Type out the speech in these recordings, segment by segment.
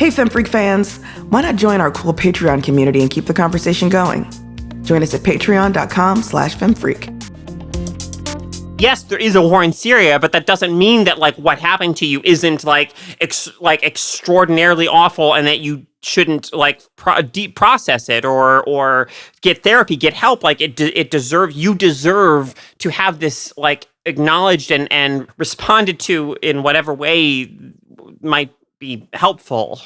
Hey FemFreak fans, why not join our cool Patreon community and keep the conversation going? Join us at patreon.com/FemFreak. Yes, there is a war in Syria, but that doesn't mean that like what happened to you isn't like extraordinarily awful, and that you shouldn't like deep process it or get therapy, get help. Like you deserve to have this like acknowledged and responded to in whatever way might be helpful.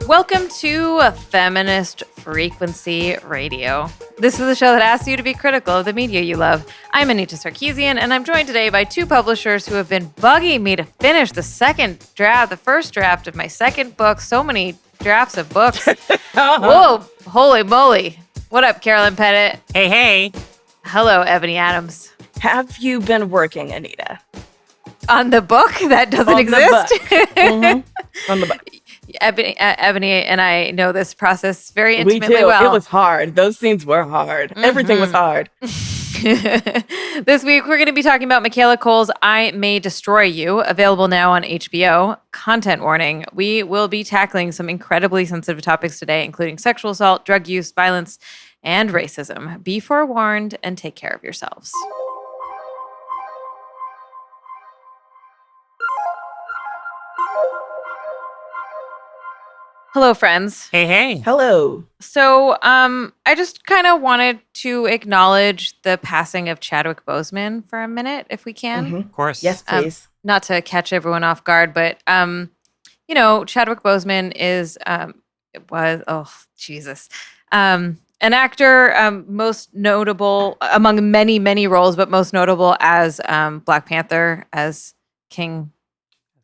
Welcome to Feminist Frequency Radio. This is the show that asks you to be critical of the media you love. I'm Anita Sarkeesian, and I'm joined today by two publishers who have been bugging me to finish the first draft of my second book. So many drafts of books. Whoa, holy moly. What up, Carolyn Pettit? Hey. Hello, Ebony Adams. Have you been working, Anita? On the book that doesn't exist? Mm-hmm. On the book. Ebony and I know this process very intimately We do. well. It was hard. Those scenes were hard. Mm-hmm. Everything was hard. This week, we're going to be talking about Michaela Coel's I May Destroy You, available now on HBO. Content warning. We will be tackling some incredibly sensitive topics today, including sexual assault, drug use, violence, and racism. Be forewarned and take care of yourselves. Hello, friends. Hey. Hello. So, I just kind of wanted to acknowledge the passing of Chadwick Boseman for a minute, if we can. Mm-hmm. Of course. Yes, please. Not to catch everyone off guard, but, Chadwick Boseman an actor, most notable among many, many roles, but most notable as Black Panther, as King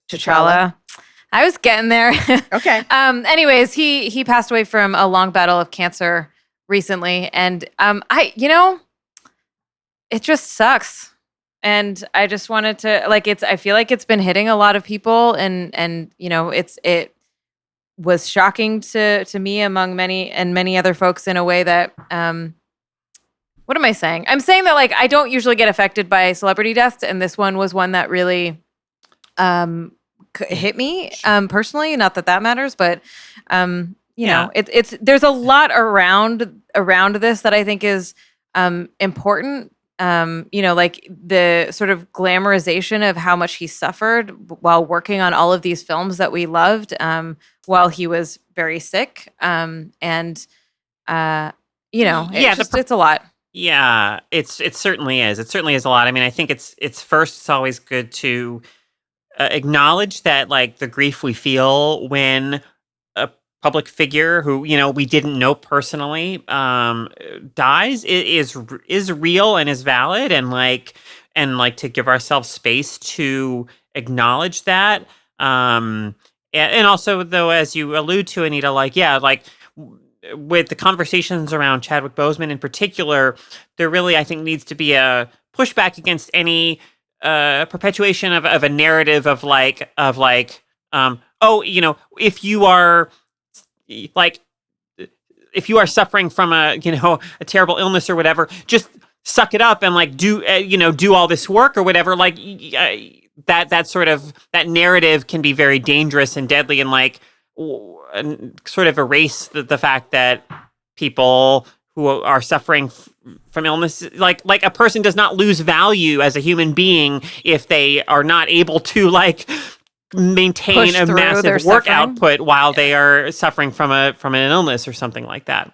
T'Challa. I was getting there. Okay. Anyways, he passed away from a long battle of cancer recently, and it just sucks. And I just wanted to I feel like it's been hitting a lot of people, and it was shocking to me among many other folks in a way that what am I saying? I'm saying that I don't usually get affected by celebrity deaths, and this one was one that really hit me personally. Not that matters, but there's a lot around this that I think is important. The sort of glamorization of how much he suffered while working on all of these films that we loved while he was very sick. It's a lot. Yeah, it certainly is. It certainly is a lot. I mean, I think it's always good to acknowledge that the grief we feel when a public figure who we didn't know personally dies is real and is valid, and to give ourselves space to acknowledge that, and also, though, as you allude to, Anita, with the conversations around Chadwick Boseman in particular, there really, I think, needs to be a pushback against any perpetuation of a narrative of if you are suffering from a terrible illness or whatever, just suck it up and do all this work or whatever. That narrative can be very dangerous and deadly, and sort of erase the fact that people who are suffering from illness, like a person does not lose value as a human being if they are not able to maintain a massive work output while they are suffering from an illness or something like that.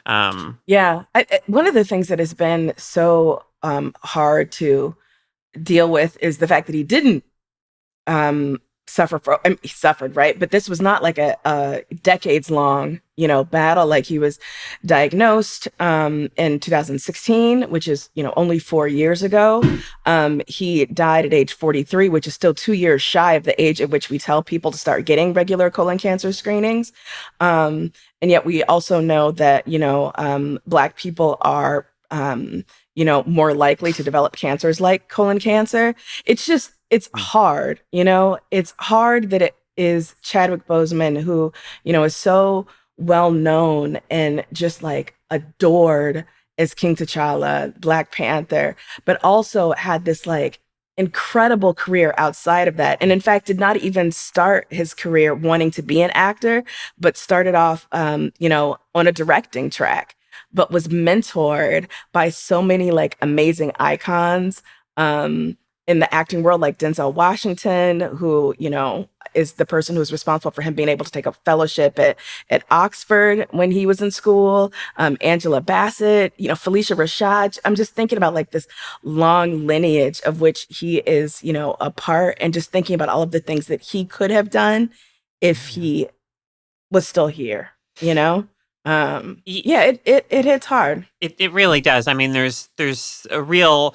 One of the things that has been so hard to deal with is the fact that he didn't he suffered, right? But this was not a decades long, battle. He was diagnosed in 2016, which is, only 4 years ago. He died at age 43, which is still 2 years shy of the age at which we tell people to start getting regular colon cancer screenings. And yet we also know that, Black people are, more likely to develop cancers like colon cancer. It's hard, it's hard that it is Chadwick Boseman who, is so well known and just adored as King T'Challa, Black Panther, but also had this incredible career outside of that. And in fact, did not even start his career wanting to be an actor, but started off, on a directing track, but was mentored by so many like amazing icons in the acting world, like Denzel Washington, who, is the person who's responsible for him being able to take a fellowship at Oxford when he was in school. Angela Bassett, Felicia Rashad. I'm just thinking about like this long lineage of which he is, a part, and just thinking about all of the things that he could have done if he was still here, Yeah, it hits hard. It really does. I mean, there's a real.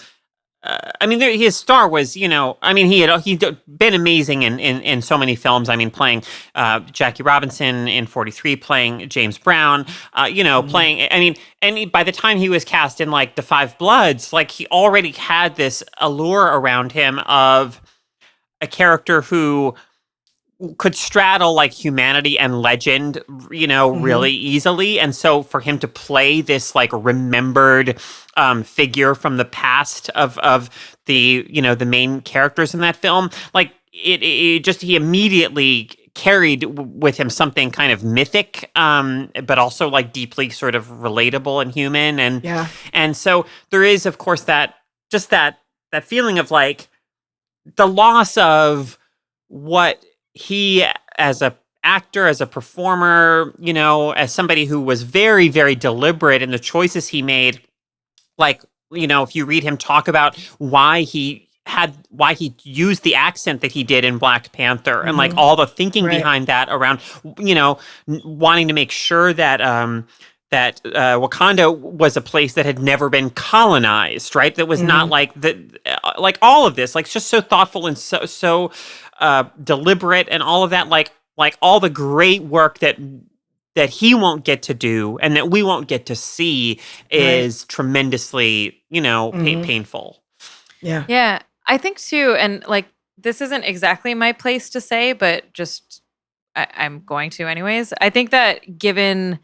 His star was, he'd been amazing in so many films. I mean, playing Jackie Robinson in 43, playing James Brown, playing. By the time he was cast in like The Five Bloods, like he already had this allure around him of a character who could straddle like humanity and legend, really easily. And so for him to play this like remembered figure from the past of the, the main characters in that film, like he immediately carried with him something kind of mythic, but also like deeply sort of relatable and human. And so there is, of course, that feeling of like the loss of what he, as a actor, as a performer, as somebody who was very, very deliberate in the choices he made. Like, if you read him talk about why he used the accent that he did in Black Panther, and like all the thinking behind that around, wanting to make sure that that Wakanda was a place that had never been colonized, right? That was not like like all of this, like just so thoughtful and so deliberate, and all of that, like all the great work that he won't get to do and that we won't get to see is tremendously, painful. Yeah. Yeah. I think too, and like this isn't exactly my place to say, but just I'm going to anyways. I think that given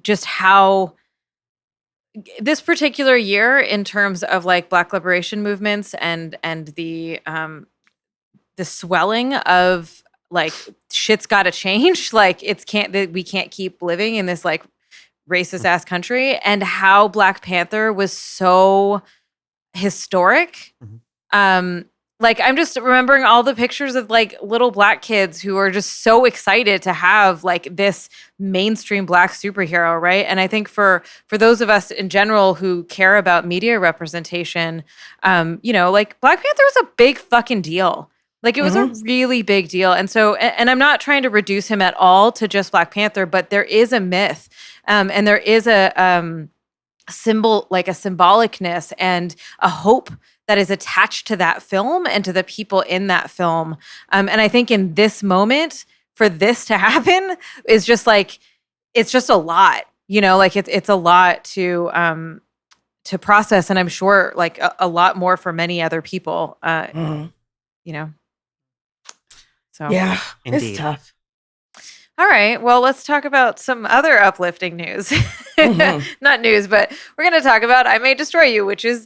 just how this particular year in terms of like Black liberation movements and the swelling of like shit's got to change, like we can't keep living in this like racist ass country, and how Black Panther was so historic. Like I'm just remembering all the pictures of like little Black kids who are just so excited to have like this mainstream Black superhero, right? And I think for those of us in general who care about media representation, like Black Panther was a big fucking deal. Like it was a really big deal. And so, and I'm not trying to reduce him at all to just Black Panther, but there is a myth, and there is a symbol, like a symbolicness and a hope that is attached to that film and to the people in that film. And I think in this moment, for this to happen is just like, it's just a lot, like it's a lot to process. And I'm sure like a lot more for many other people, So yeah, Indeed. It's tough. All right. Well, let's talk about some other uplifting news. Not news, but we're going to talk about I May Destroy You, which is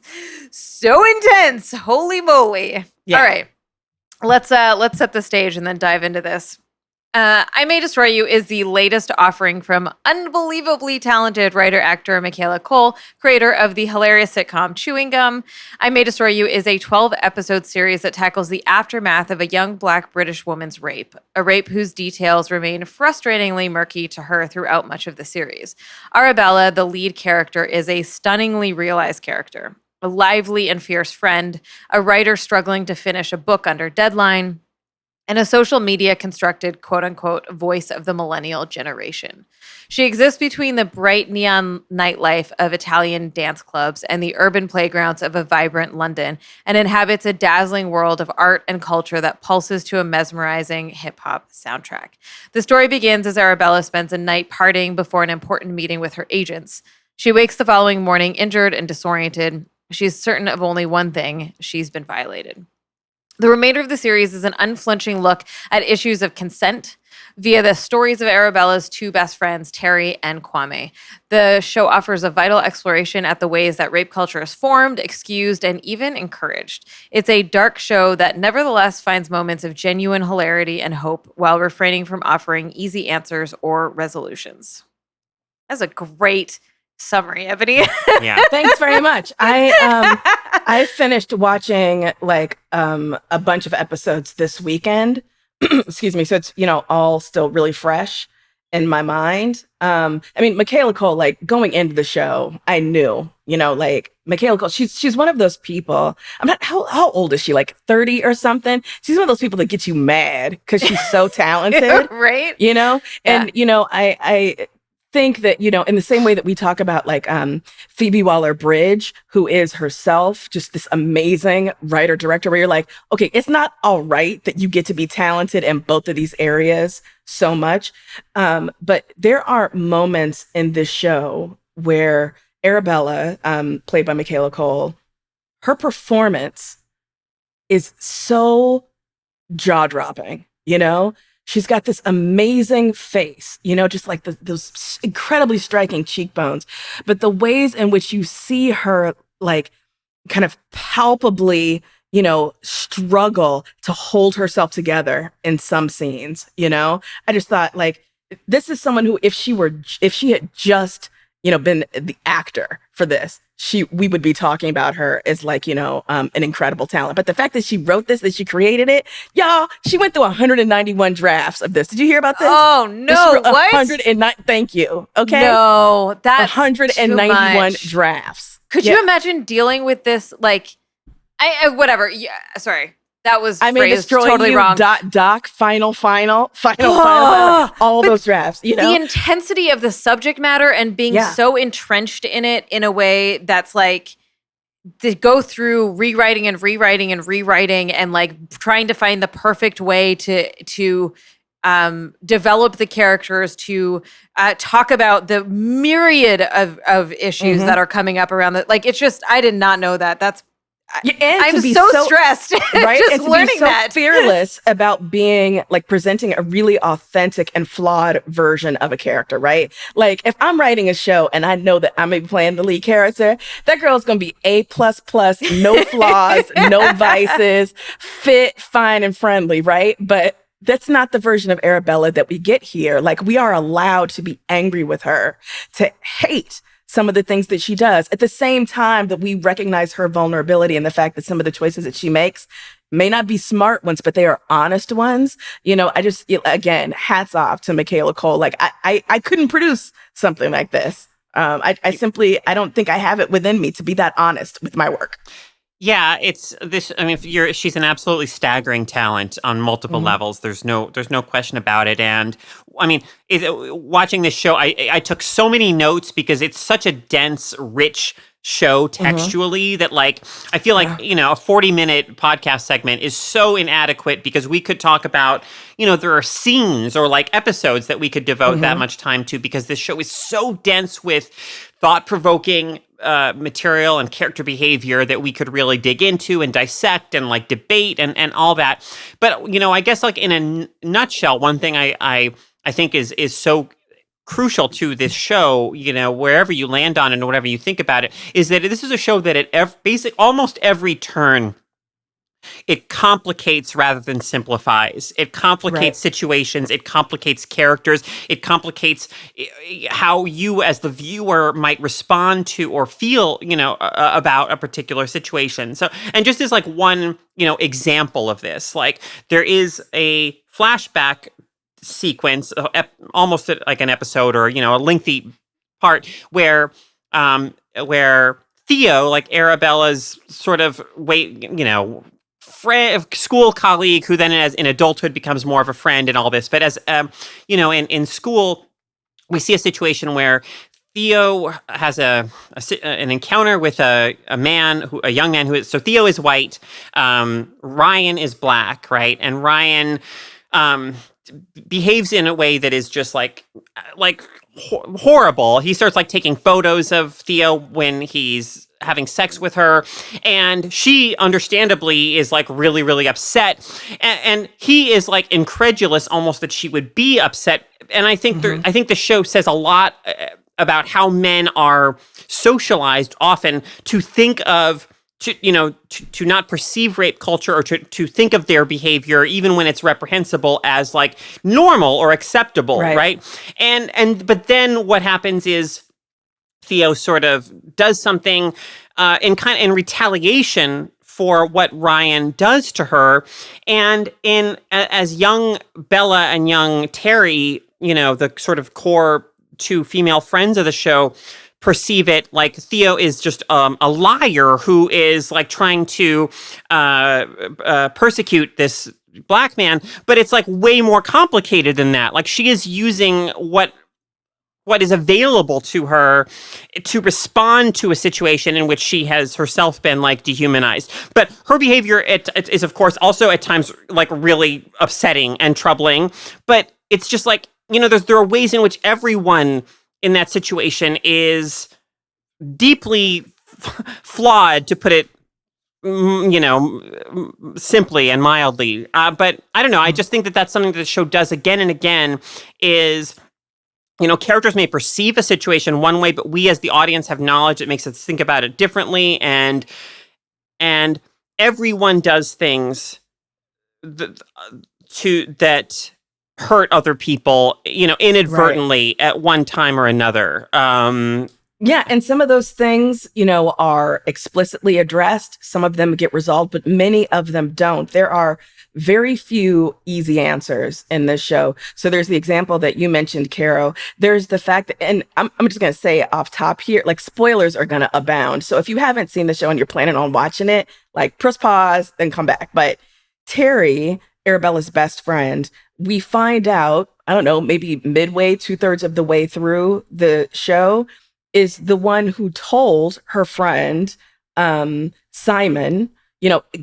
so intense. Holy moly. Yeah. All right. Let's set the stage and then dive into this. I May Destroy You is the latest offering from unbelievably talented writer-actor Michaela Coel, creator of the hilarious sitcom Chewing Gum. I May Destroy You is a 12-episode series that tackles the aftermath of a young Black British woman's rape, a rape whose details remain frustratingly murky to her throughout much of the series. Arabella, the lead character, is a stunningly realized character, a lively and fierce friend, a writer struggling to finish a book under deadline, and a social media constructed, quote-unquote, voice of the millennial generation. She exists between the bright neon nightlife of Italian dance clubs and the urban playgrounds of a vibrant London, and inhabits a dazzling world of art and culture that pulses to a mesmerizing hip-hop soundtrack. The story begins as Arabella spends a night partying before an important meeting with her agents. She wakes the following morning injured and disoriented. She's certain of only one thing: she's been violated. The remainder of the series is an unflinching look at issues of consent, via the stories of Arabella's two best friends, Terry and Kwame. The show offers a vital exploration at the ways that rape culture is formed, excused, and even encouraged. It's a dark show that nevertheless finds moments of genuine hilarity and hope while refraining from offering easy answers or resolutions. That's a great summary, Ebony. Yeah. Thanks very much. I finished watching like a bunch of episodes this weekend. Excuse me. So it's, all still really fresh in my mind. I mean, Michaela Coel, like going into the show, I knew, like Michaela Coel, she's one of those people. I'm not, how old is she? Like 30 or something? She's one of those people that gets you mad because she's so talented. Right? And, I think that, in the same way that we talk about like Phoebe Waller-Bridge, who is herself just this amazing writer director, where you're like, okay, it's not all right that you get to be talented in both of these areas so much. But there are moments in this show where Arabella, played by Michaela Coel, her performance is so jaw-dropping, She's got this amazing face, just like those incredibly striking cheekbones. But the ways in which you see her, like, kind of palpably, struggle to hold herself together in some scenes, I just thought, like, this is someone who, if she had just, been the actor for this, we would be talking about her as like, an incredible talent. But the fact that she wrote this, that she created it, y'all, she went through 191 drafts of this. Did you hear about this? Oh, no. What? 109. Thank you. Okay. No, that's 191 drafts. Could you imagine dealing with this? Like, whatever. Yeah, sorry. That was phrased totally wrong. Final, all those drafts, The intensity of the subject matter and being so entrenched in it in a way that's like, to go through rewriting and like trying to find the perfect way to develop the characters, to talk about the myriad of issues that are coming up around it. Like, it's just, I did not know that. I'm so stressed, right? just and to learning be so that. fearless about being like presenting a really authentic and flawed version of a character, right? Like, if I'm writing a show and I know that I'm gonna be playing the lead character, that girl's gonna be A++, no flaws, no vices, fit, fine, and friendly, right? But that's not the version of Arabella that we get here. Like, we are allowed to be angry with her, to hate some of the things that she does, at the same time that we recognize her vulnerability and the fact that some of the choices that she makes may not be smart ones, but they are honest ones. I just, again, hats off to Michaela Coel. Like, I couldn't produce something like this. I don't think I have it within me to be that honest with my work. Yeah, it's this. I mean, she's an absolutely staggering talent on multiple levels. There's no question about it. And I mean, watching this show, I took so many notes because it's such a dense, rich show textually that, like, I feel like, a 40-minute podcast segment is so inadequate because we could talk about, there are scenes or like episodes that we could devote that much time to, because this show is so dense with thought-provoking material and character behavior that we could really dig into and dissect and like debate and all that. But, I guess, like, in a nutshell, one thing I think is so crucial to this show, wherever you land on it and whatever you think about it, is that this is a show that at almost every turn, it complicates rather than simplifies. It complicates situations. It complicates characters. It complicates how you as the viewer might respond to or feel, about a particular situation. So, and just as like one, example of this, like, there is a flashback sequence, almost like an episode or, a lengthy part where Theo, like Arabella's sort of school colleague, who then in adulthood becomes more of a friend and all this. But as, in school, we see a situation where Theo has an encounter with a young man so Theo is white, Ryan is black, right? And Ryan, behaves in a way that is just like horrible. He starts like taking photos of Theo when he's having sex with her. And she understandably is like really, really upset. And he is like incredulous almost that she would be upset. And I think I think the show says a lot about how men are socialized often to think of, to not perceive rape culture or to think of their behavior, even when it's reprehensible, as like normal or acceptable, right? But then what happens is Theo sort of does something in retaliation for what Ryan does to her, and as young Bella and young Terry, the sort of core two female friends of the show, perceive it like Theo is just a liar who is like trying to persecute this black man, but it's like way more complicated than that. Like she is using what is available to her to respond to a situation in which she has herself been like dehumanized. But her behavior it is of course also at times like really upsetting and troubling. But it's just like, there are ways in which everyone in that situation is deeply flawed, to put it, simply and mildly. But I don't know. I just think that that's something that the show does again and again is, characters may perceive a situation one way, but we as the audience have knowledge that makes us think about it differently. And everyone does things that hurt other people, inadvertently at one time or another. Yeah, and some of those things, are explicitly addressed. Some of them get resolved, but many of them don't. There are very few easy answers in this show. So there's the example that you mentioned, Caro. There's the fact that, and I'm just going to say off top here, like spoilers are going to abound. So if you haven't seen the show and you're planning on watching it, like press pause, then come back. But Terry, Arabella's best friend, we find out, I don't know, maybe midway, 2/3 of the way through the show, is the one who told her friend, Simon,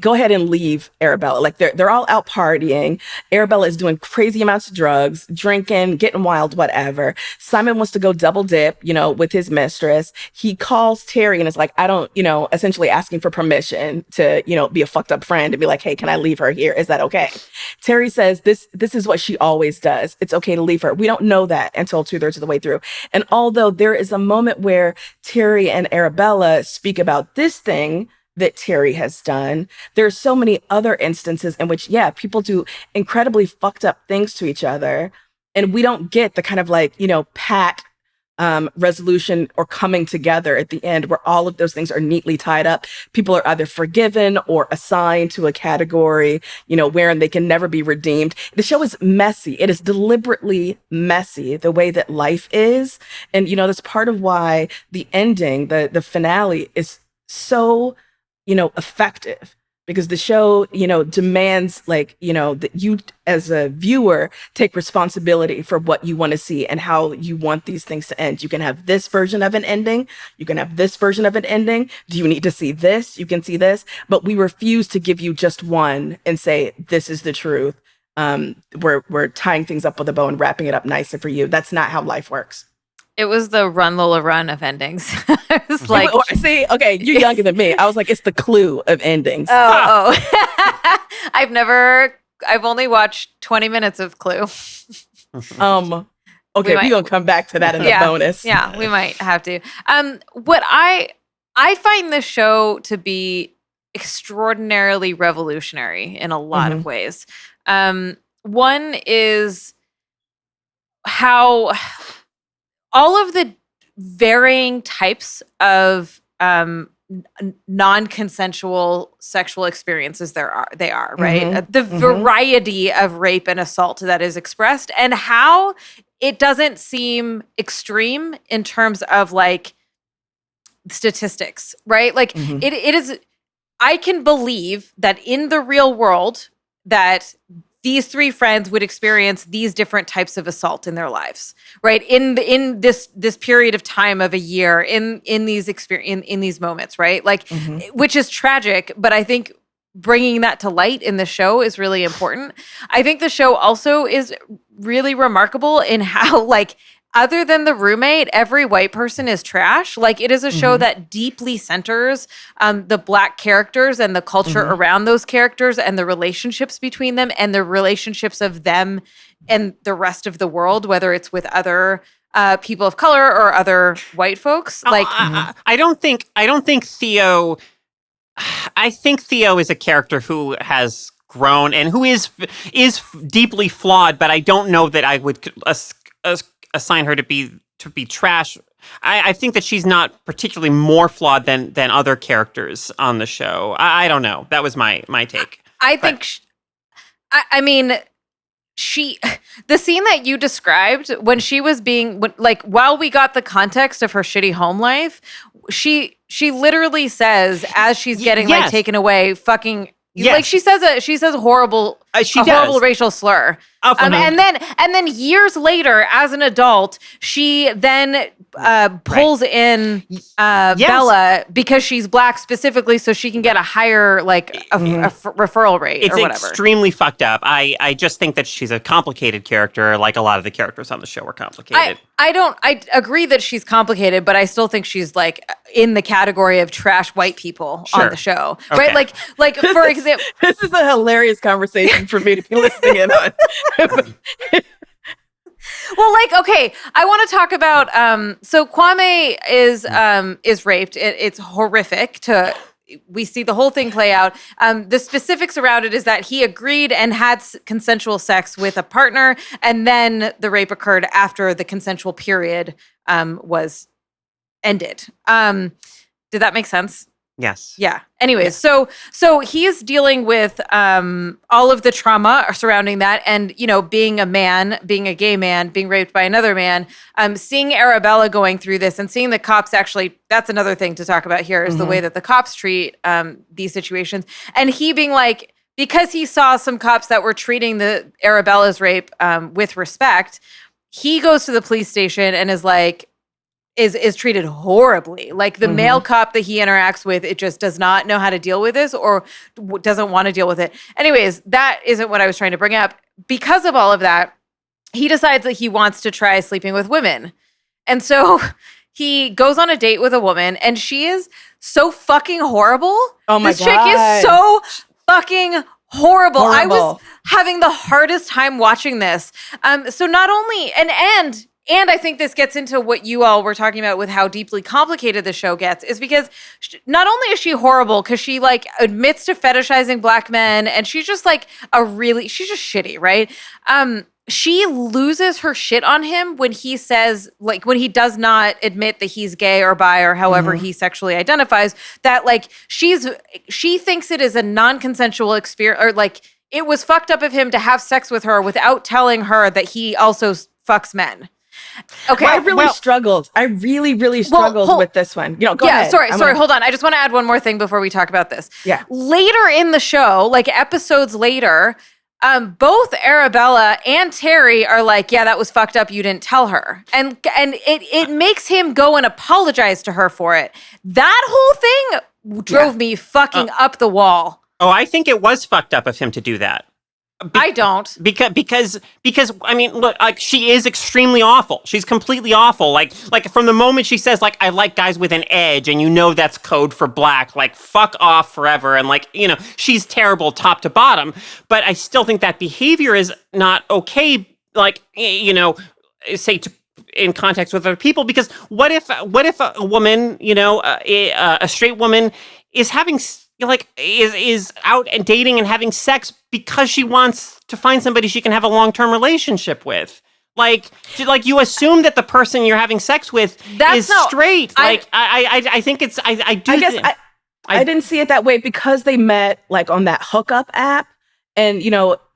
go ahead and leave Arabella. Like they're all out partying. Arabella is doing crazy amounts of drugs, drinking, getting wild, whatever. Simon wants to go double dip, with his mistress. He calls Terry and is like, I don't, essentially asking for permission to, be a fucked up friend and be like, hey, can I leave her here? Is that okay? Terry says, this is what she always does. It's okay to leave her. We don't know that until 2/3 of the way through. And although there is a moment where Terry and Arabella speak about this thing that Terry has done, there's so many other instances in which, people do incredibly fucked up things to each other. And we don't get the kind of like, pat resolution or coming together at the end where all of those things are neatly tied up. People are either forgiven or assigned to a category, wherein they can never be redeemed. The show is messy. It is deliberately messy, the way that life is. And, that's part of why the ending, the finale is so effective, because the show, demands like, that you as a viewer take responsibility for what you want to see and how you want these things to end. You can have this version of an ending. You can have this version of an ending. Do you need to see this? You can see this, but we refuse to give you just one and say, this is the truth. We're tying things up with a bow and wrapping it up nicer for you. That's not how life works. It was the Run Lola Run of endings. I was like, see, okay, you're younger than me. I was like, it's the Clue of endings. Oh. I've only watched 20 minutes of Clue. Okay, we're gonna come back to that in the bonus. Yeah, we might have to. What I find this show to be extraordinarily revolutionary in a lot of ways. One is how all of the varying types of non-consensual sexual experiences they are, right? The variety of rape and assault that is expressed, and how it doesn't seem extreme in terms of like statistics, right? Like it is, I can believe that in the real world that these three friends would experience these different types of assault in their lives, right? In this period of time of a year, in these moments, right? Like, which is tragic, but I think bringing that to light in the show is really important. I think the show also is really remarkable in how like other than the roommate, every white person is trash. Like, it is a show that deeply centers the Black characters and the culture around those characters and the relationships between them and the relationships of them and the rest of the world, whether it's with other people of color or other white folks. Like, I don't think Theo. I think Theo is a character who has grown and who is deeply flawed, but I don't know that I would assign her to be trash. I think that she's not particularly more flawed than other characters on the show. I don't know. That was my take. I think, I mean, the scene that you described when she was being, like, while we got the context of her shitty home life, she literally says, as she's getting like taken away, fucking, like, she says a horrible, horrible racial slur. And then years later, as an adult, she then pulls in Bella because she's Black specifically, so she can get a higher referral rate or whatever. It's extremely fucked up. I just think that she's a complicated character, like a lot of the characters on the show are complicated. I agree that she's complicated, but I still think she's like in the category of trash white people on the show, right? Like for example, this is a hilarious conversation for me to be listening in on. Well, like, okay, I want to talk about, so Kwame is raped. It's horrific we see the whole thing play out. The specifics around it is that he agreed and had consensual sex with a partner, and then the rape occurred after the consensual period was ended. Did that make sense? Yes. Yeah. Anyways, so he's dealing with all of the trauma surrounding that, and being a man, being a gay man, being raped by another man. Seeing Arabella going through this, and seeing the cops actually. That's another thing to talk about here is the way that the cops treat these situations, and he being like, because he saw some cops that were treating the Arabella's rape with respect, he goes to the police station and is like. Is treated horribly. Like the male cop that he interacts with, it just does not know how to deal with this or doesn't want to deal with it. Anyways, that isn't what I was trying to bring up. Because of all of that, he decides that he wants to try sleeping with women. And so he goes on a date with a woman, and she is so fucking horrible. Oh my God. This chick is so fucking horrible. I was having the hardest time watching this. So not only, and I think this gets into what you all were talking about with how deeply complicated the show gets, is because not only is she horrible because she like admits to fetishizing Black men, and she's just like she's just shitty, right? She loses her shit on him when he says, like, when he does not admit that he's gay or bi or however he sexually identifies, that like she thinks it is a non-consensual experience, or like it was fucked up of him to have sex with her without telling her that he also fucks men. Okay, I really struggled. I really struggled with this one. Go ahead. Sorry, hold on. I just want to add one more thing before we talk about this. Yeah. Later in the show, like episodes later, both Arabella and Terry are like, yeah, that was fucked up. You didn't tell her. And it makes him go and apologize to her for it. That whole thing drove me fucking up the wall. Oh, I think it was fucked up of him to do that. I don't. Because I mean, look, like, she is extremely awful. She's completely awful. Like from the moment she says, like, I like guys with an edge, and that's code for Black, like, fuck off forever. And like, she's terrible top to bottom. But I still think that behavior is not okay. Like, say in context with other people, because what if a woman, a straight woman is having is out and dating and having sex because she wants to find somebody she can have a long-term relationship with. Like you assume that the person you're having sex with is straight. I think it's, I didn't see it that way because they met like on that hookup app. And,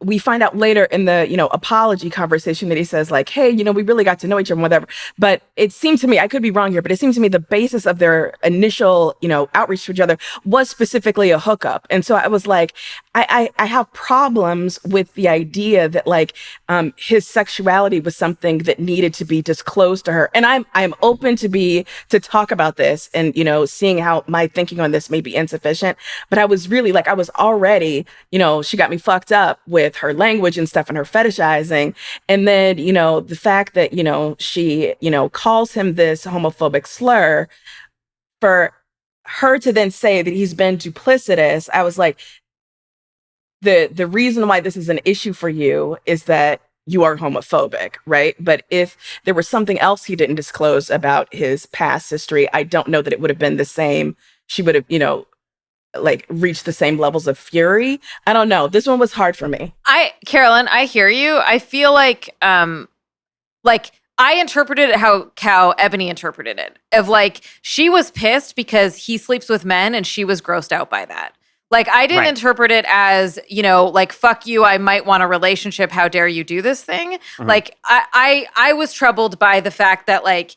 we find out later in the, apology conversation that he says like, hey, we really got to know each other, whatever. But it seemed to me, I could be wrong here, but it seemed to me the basis of their initial, outreach to each other was specifically a hookup. And so I was like, I have problems with the idea that like his sexuality was something that needed to be disclosed to her. And I'm open to talk about this and, seeing how my thinking on this may be insufficient. But I was really like, I was already, she got me fucked up with with her language and stuff and her fetishizing. And then, the fact that, she, calls him this homophobic slur, for her to then say that he's been duplicitous, I was like, the reason why this is an issue for you is that you are homophobic, right? But if there was something else he didn't disclose about his past history, I don't know that it would have been the same. She would have, like reached the same levels of fury. I don't know. This one was hard for me. Carolyn, I hear you. I feel like I interpreted it how Ebony interpreted it. Of like, she was pissed because he sleeps with men and she was grossed out by that. Like, I didn't interpret it as, like, fuck you, I might want a relationship, how dare you do this thing? Mm-hmm. Like, I was troubled by the fact that, like,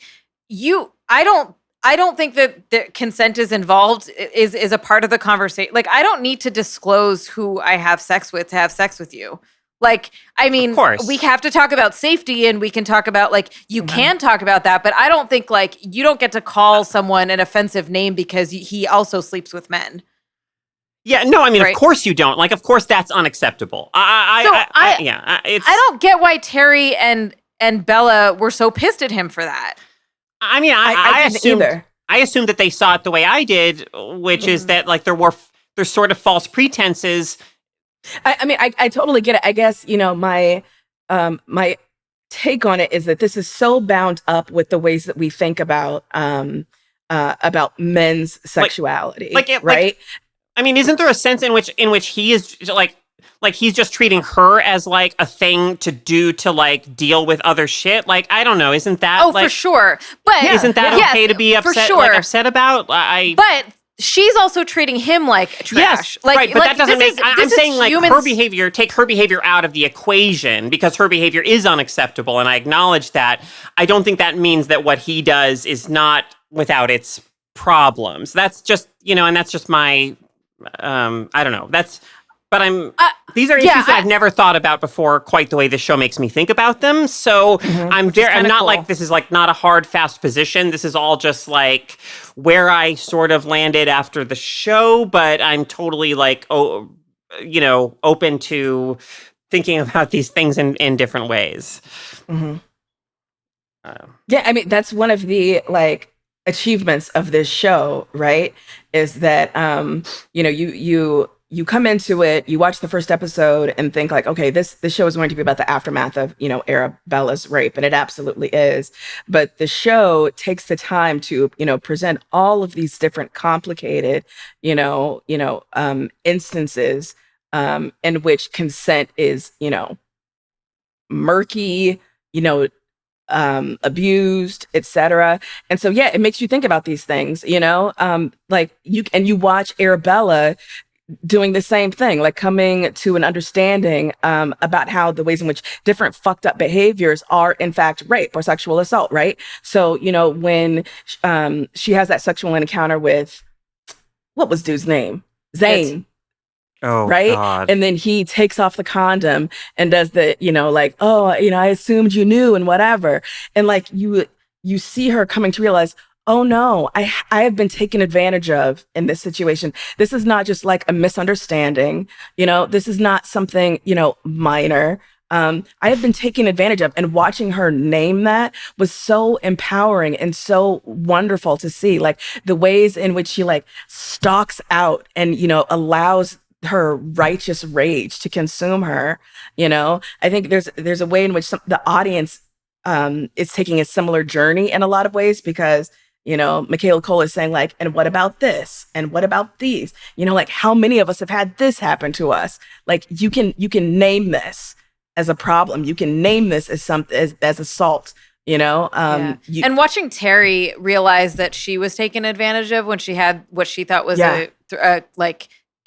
I don't think that the consent is involved, is a part of the conversation. Like, I don't need to disclose who I have sex with to have sex with you. Like, I mean, of course, we have to talk about safety and we can talk about, like, you can talk about that, but I don't think, like, you don't get to call someone an offensive name because he also sleeps with men. Yeah, no, I mean, of course you don't. Like, of course that's unacceptable. I don't get why Terry and Bella were so pissed at him for that. I mean, I assumed that they saw it the way I did, which is that, like, there's sort of false pretenses. I mean, I totally get it. I guess, my take on it is that this is so bound up with the ways that we think about men's sexuality, right? I mean, isn't there a sense in which he is like he's just treating her as like a thing to do to like deal with other shit? Like, I don't know. Isn't that for sure? But isn't that okay to be upset? Sure. Like, upset about? But she's also treating him like trash. Yes, right. But that doesn't make. I'm saying like her behavior. Take her behavior out of the equation because her behavior is unacceptable, and I acknowledge that. I don't think that means that what he does is not without its problems. That's just and that's just my. I don't know. These are issues that I've never thought about before quite the way this show makes me think about them. So I'm not cool. Like, this is like not a hard, fast position. This is all just like where I sort of landed after the show, but I'm totally like, open to thinking about these things in different ways. Mm-hmm. Yeah. I mean, that's one of the like achievements of this show, right? Is that, you come into it, you watch the first episode and think like, okay, this show is going to be about the aftermath of, Arabella's rape. And it absolutely is. But the show takes the time to, present all of these different complicated, instances in which consent is, murky, abused, etc. And so, it makes you think about these things, like you watch Arabella doing the same thing, like coming to an understanding about how the ways in which different fucked up behaviors are in fact rape or sexual assault, right? So, when she has that sexual encounter with, what was dude's name? Zane. Oh, right. God. And then he takes off the condom and does the, like, oh, I assumed you knew and whatever. And like you see her coming to realize, oh no, I have been taken advantage of in this situation. This is not just like a misunderstanding. This is not something, minor. I have been taken advantage of, and watching her name that was so empowering and so wonderful to see, like the ways in which she like stalks out and, allows her righteous rage to consume her. I think there's a way in which the audience is taking a similar journey in a lot of ways, because Michaela Coel is saying like, and what about this? And what about these? Like, how many of us have had this happen to us? Like, you can name this as a problem. You can name this as as assault. And watching Terry realize that she was taken advantage of when she had what she thought was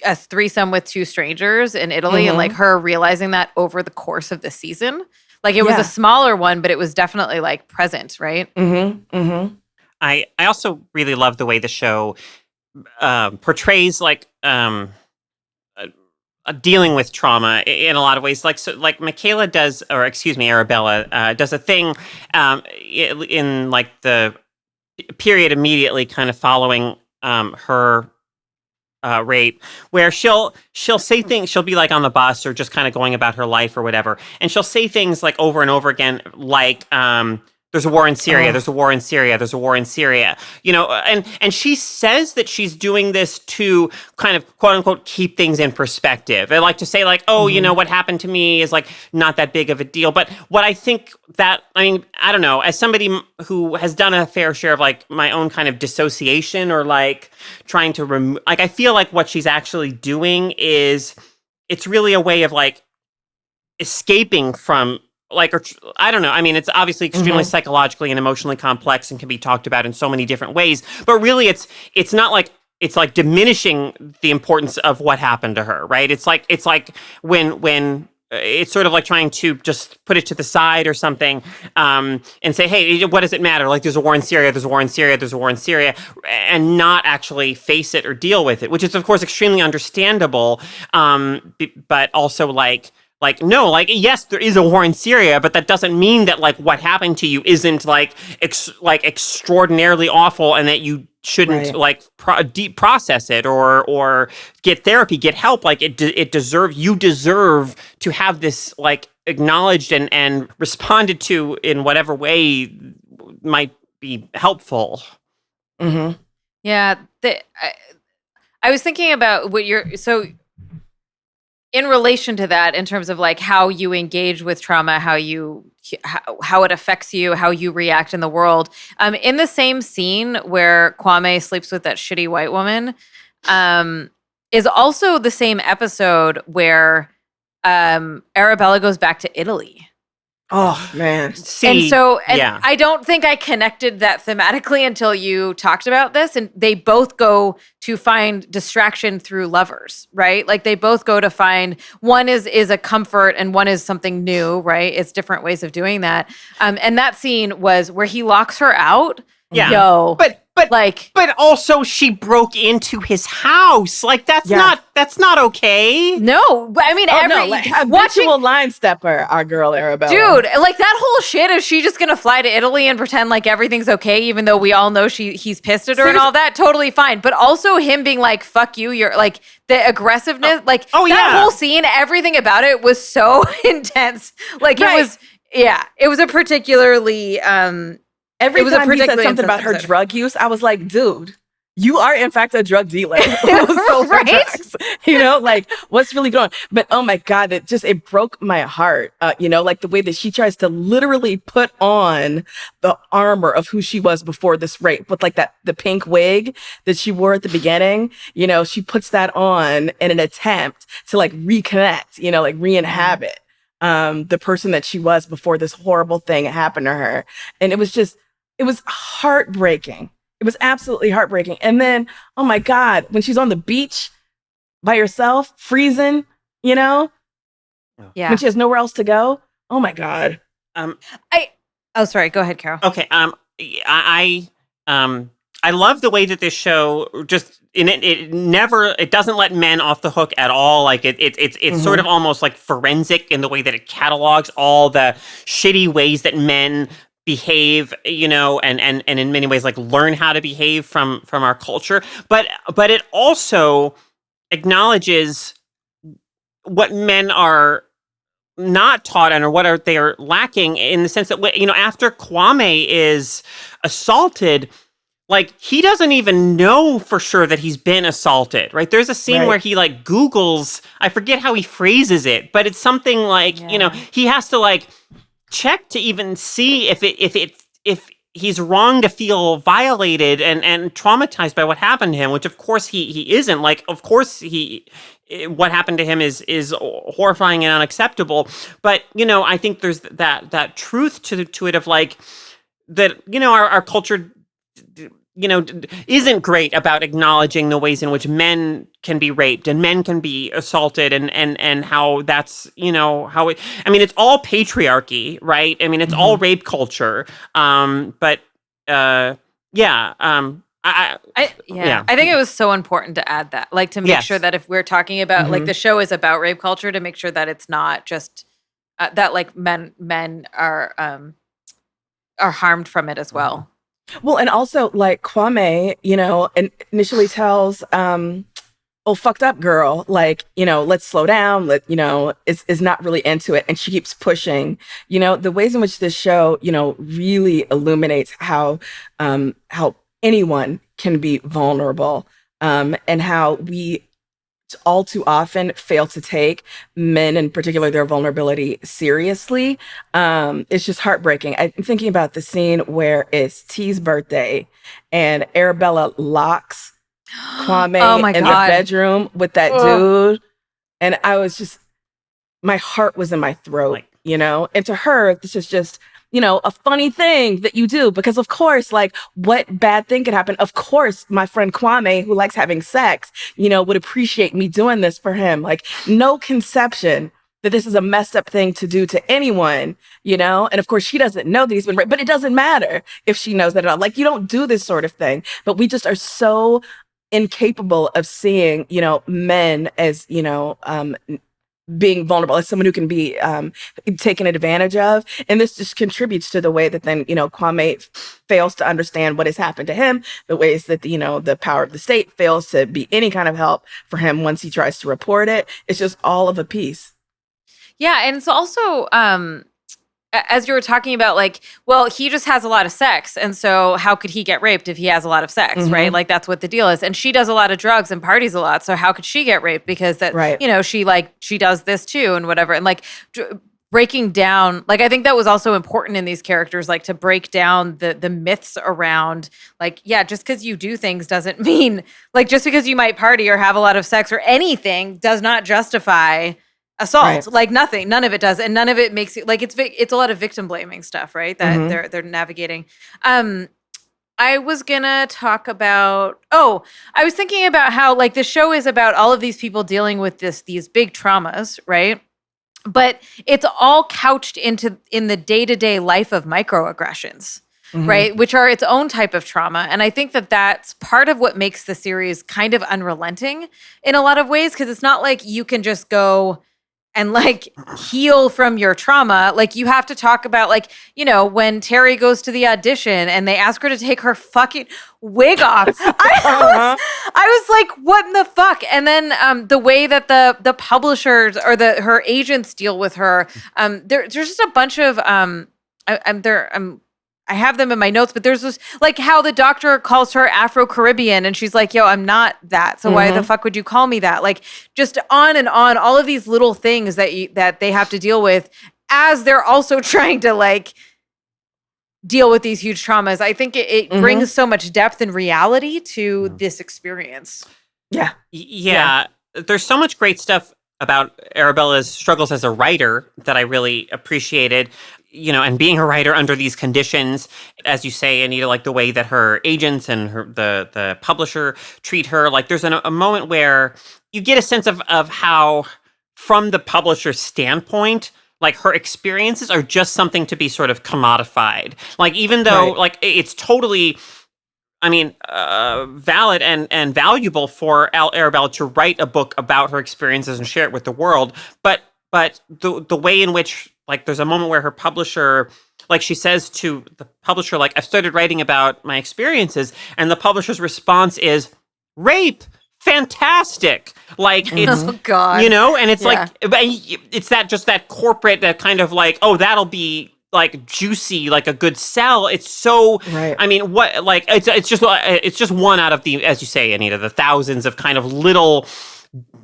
a threesome with two strangers in Italy, and like her realizing that over the course of the season, like it was a smaller one, but it was definitely like present, right? I also really love the way the show portrays like dealing with trauma in a lot of ways. Like, so like Michaela does, or excuse me, Arabella does a thing in like the period immediately kind of following her rape, where she'll say things. She'll be like on the bus or just kind of going about her life or whatever, and she'll say things like over and over again, like there's a war in Syria. There's a war in Syria. There's a war in Syria. And she says that she's doing this to kind of quote unquote keep things in perspective. And like to say like, oh, what happened to me is like not that big of a deal. But what I think that, I don't know, as somebody who has done a fair share of like my own kind of dissociation or like trying to remove, like I feel like what she's actually doing is it's really a way of like escaping from like, or I don't know. It's obviously extremely psychologically and emotionally complex and can be talked about in so many different ways. But really, it's not like it's like diminishing the importance of what happened to her, right? It's like when it's sort of like trying to just put it to the side or something, and say, hey, what does it matter? Like, there's a war in Syria. There's a war in Syria. There's a war in Syria, and not actually face it or deal with it, which is of course extremely understandable, but also no, like, yes, there is a war in Syria, but that doesn't mean that, like, what happened to you isn't, like, extraordinarily awful and that you shouldn't, like, deep process it or get therapy, get help. Like, you deserve to have this, like, acknowledged and responded to in whatever way might be helpful. Mm-hmm. Yeah. I was thinking about in relation to that, in terms of like how you engage with trauma, how it affects you, how you react in the world. In the same scene where Kwame sleeps with that shitty white woman, is also the same episode where Arabella goes back to Italy. Oh man. I don't think I connected that thematically until you talked about this. And they both go to find distraction through lovers, right? Like they both go to find, one is a comfort and one is something new, right? It's different ways of doing that. And that scene was where he locks her out. Yeah. But also she broke into his house. Like that's not okay. No, but habitual line stepper, our girl Arabella. Dude, like that whole shit. Is she just gonna fly to Italy and pretend like everything's okay, even though we all know he's pissed at her and all that? Totally fine. But also him being like, "Fuck you," you're like the aggressiveness. That whole scene, everything about it was so intense. Like it was a particularly. Every time he said something about her drug use, I was like, dude, you are in fact a drug dealer. Right? Like what's really going on? But oh my God, it broke my heart. Like the way that she tries to literally put on the armor of who she was before this rape with like the pink wig that she wore at the beginning. She puts that on in an attempt to like reconnect, like re-inhabit the person that she was before this horrible thing happened to her. And it was heartbreaking. It was absolutely heartbreaking. And then, oh my God, when she's on the beach by herself, freezing, when she has nowhere else to go. Oh my God. Sorry. Go ahead, Carol. Okay. I love the way that this show just it doesn't let men off the hook at all. Like it's sort of almost like forensic in the way that it catalogs all the shitty ways that men behave, and in many ways like learn how to behave from our culture. But it also acknowledges what men are not taught and or what they are lacking, in the sense that after Kwame is assaulted, like he doesn't even know for sure that he's been assaulted, right? There's a scene where he like Googles, I forget how he phrases it, but it's something like, he has to like check to even see if he's wrong to feel violated and traumatized by what happened to him, which of course he isn't. Like, of course what happened to him is horrifying and unacceptable. But, I think there's that truth to it of like that, our culture, isn't great about acknowledging the ways in which men can be raped and men can be assaulted and how that's, how it's all patriarchy, right? It's all rape culture. I think it was so important to add that, like to make sure that if we're talking about like the show is about rape culture, to make sure that it's not just that like men are harmed from it as well. Well, and also like Kwame, initially tells oh, fucked up girl, like, let's slow down, is not really into it. And she keeps pushing, the ways in which this show, really illuminates how anyone can be vulnerable, and how we all too often fail to take men, in particular, their vulnerability seriously. It's just heartbreaking. I'm thinking about the scene where it's T's birthday and Arabella locks Kwame in the bedroom with that dude. And I was just, my heart was in my throat, And to her, this is just, a funny thing that you do, because of course, like, what bad thing could happen? Of course, my friend Kwame, who likes having sex, would appreciate me doing this for him. Like, no conception that this is a messed up thing to do to anyone, And of course, she doesn't know that he's been raped, but it doesn't matter if she knows that at all. Like, you don't do this sort of thing. But we just are so incapable of seeing, men as, being vulnerable, as someone who can be taken advantage of. And this just contributes to the way that then, Kwame fails to understand what has happened to him, the ways that, the power of the state fails to be any kind of help for him once he tries to report it. It's just all of a piece. Yeah. And it's also, as you were talking about, like, well, he just has a lot of sex. And so how could he get raped if he has a lot of sex, right? Like, that's what the deal is. And she does a lot of drugs and parties a lot. So how could she get raped? Because that, she does this too and whatever. And like breaking down, like, I think that was also important in these characters, like to break down the myths around, like, yeah, just because you do things doesn't mean, like, just because you might party or have a lot of sex or anything does not justify assault. Right. Like, nothing, none of it does. And none of it makes it, like, it's a lot of victim blaming stuff, right? That they're navigating. I was gonna talk about, I was thinking about how, like, the show is about all of these people dealing with these big traumas, right? But it's all couched in the day-to-day life of microaggressions, right? Which are its own type of trauma. And I think that that's part of what makes the series kind of unrelenting in a lot of ways, because it's not like you can just go and like heal from your trauma. Like, you have to talk about, like, when Terry goes to the audition and they ask her to take her fucking wig off. I was like, what in the fuck? And then the way that the publishers or her agents deal with her, there's just a bunch of I have them in my notes, but there's this, like, how the doctor calls her Afro-Caribbean and she's like, yo, I'm not that. So why the fuck would you call me that? Like, just on and on, all of these little things that they have to deal with as they're also trying to, like, deal with these huge traumas. I think it brings so much depth and reality to this experience. Yeah. There's so much great stuff about Arabella's struggles as a writer that I really appreciated. And being a writer under these conditions, as you say, Anita, like the way that her agents and the publisher treat her, like there's a moment where you get a sense of how, from the publisher's standpoint, like her experiences are just something to be sort of commodified. Like, even though like it's totally, valid and valuable for Arabella to write a book about her experiences and share it with the world, but the way in which, like, there's a moment where her publisher, like, she says to the publisher, like, I've started writing about my experiences, and the publisher's response is, rape, fantastic. Like, it's, oh God. And it's like, it's that corporate, that kind of like, oh, that'll be like juicy, like a good sell. It's so, what, like, it's just one out of the, as you say, Anita, the thousands of kind of little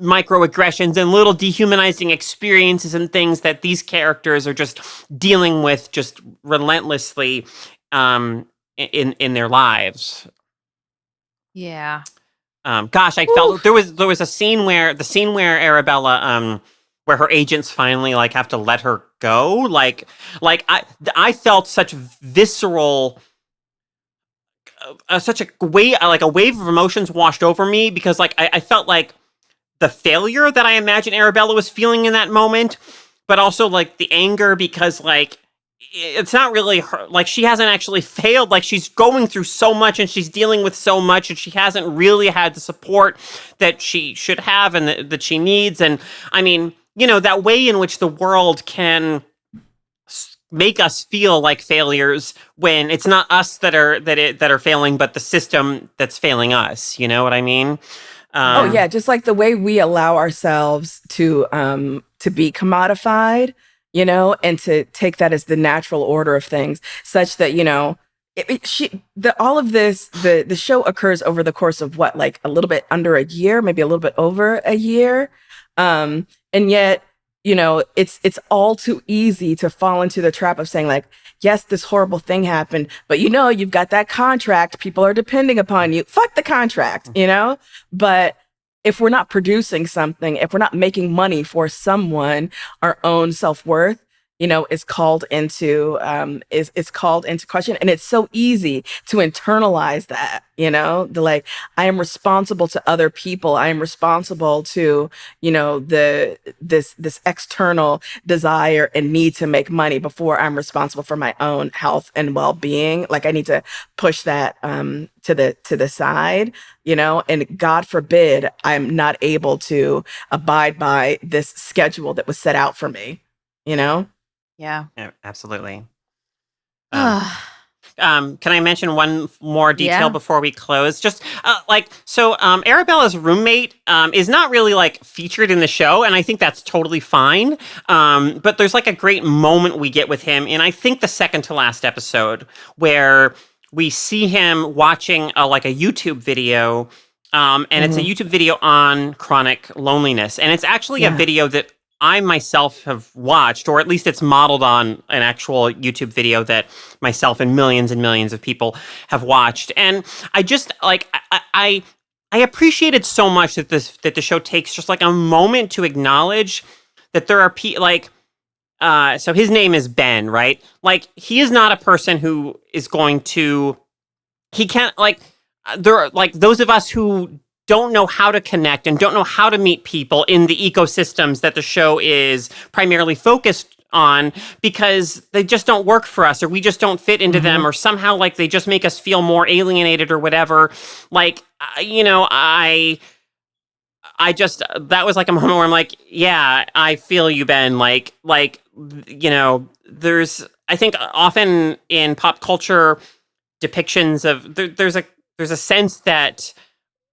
microaggressions and little dehumanizing experiences and things that these characters are just dealing with just relentlessly in their lives. Yeah. Gosh, I felt there was a scene where Arabella where her agents finally like have to let her go. Like I felt such visceral such a wave of emotions washed over me, because like I felt like the failure that I imagine Arabella was feeling in that moment, but also like the anger, because like it's not really her, like she hasn't actually failed, like she's going through so much and she's dealing with so much and she hasn't really had the support that she should have and that she needs. And I mean, that way in which the world can make us feel like failures when it's not us that are failing, but the system that's failing us. You know what I mean? Oh yeah, just like the way we allow ourselves to be commodified, and to take that as the natural order of things, such that all of this, the show occurs over the course of what, like a little bit under a year, maybe a little bit over a year, and yet it's all too easy to fall into the trap of saying like, yes, this horrible thing happened, but you've got that contract, people are depending upon you, fuck the contract, but if we're not producing something, if we're not making money for someone, our own self-worth is called into question. And it's so easy to internalize that, I am responsible to other people. I am responsible to, this external desire and need to make money before I'm responsible for my own health and well-being. Like I need to push that to the side, and God forbid I'm not able to abide by this schedule that was set out for me, Yeah, absolutely. Can I mention one more detail before we close? Just Arabella's roommate is not really like featured in the show, and I think that's totally fine. But there's like a great moment we get with him in, I think, the second to last episode, where we see him watching a YouTube video, and it's a YouTube video on chronic loneliness, and it's actually a video that I myself have watched, or at least it's modeled on an actual YouTube video that myself and millions of people have watched. And I just I appreciated so much that the show takes just like a moment to acknowledge that there are people so his name is Ben, right? Like he is not a person who is going to, he can't there are like those of us who don't know how to connect and don't know how to meet people in the ecosystems that the show is primarily focused on, because they just don't work for us, or we just don't fit into them, or somehow like they just make us feel more alienated or whatever. Like, I just, that was like a moment where I'm like, yeah, I feel you, Ben. There's, I think often in pop culture depictions of, there's a sense that,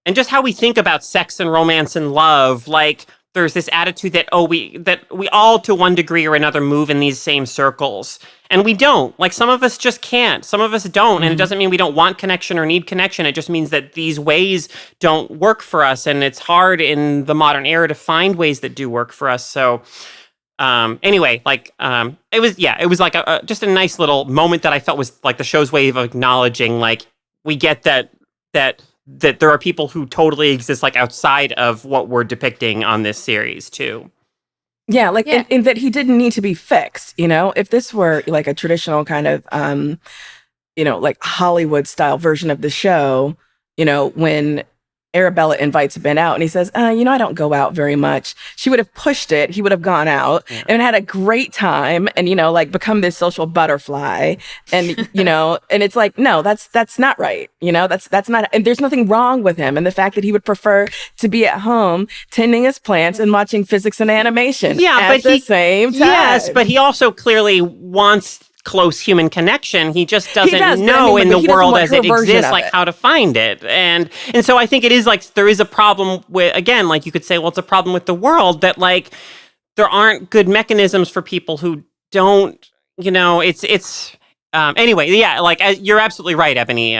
and just how we think about sex and romance and love, like there's this attitude that we all to one degree or another move in these same circles, and we don't. Like some of us just can't, some of us don't, and it doesn't mean we don't want connection or need connection. It just means that these ways don't work for us, and it's hard in the modern era to find ways that do work for us. So anyway, it was like just a nice little moment that I felt was like the show's way of acknowledging, like, we get that there are people who totally exist like outside of what we're depicting on this series too. Yeah, in that he didn't need to be fixed, if this were like a traditional kind of like Hollywood style version of the show, when Arabella invites Ben out and he says, I don't go out very much. She would have pushed it. He would have gone out and had a great time and, become this social butterfly. And, and it's like, no, that's not right. That's not, and there's nothing wrong with him. And the fact that he would prefer to be at home tending his plants and watching physics and animation at the same time. Yes, but he also clearly wants close human connection. He just doesn't know in the world as it exists, like how to find it. And so I think it is like, there is a problem with, again, like you could say, well, it's a problem with the world that like, there aren't good mechanisms for people who don't, anyway, yeah, like you're absolutely right, Ebony.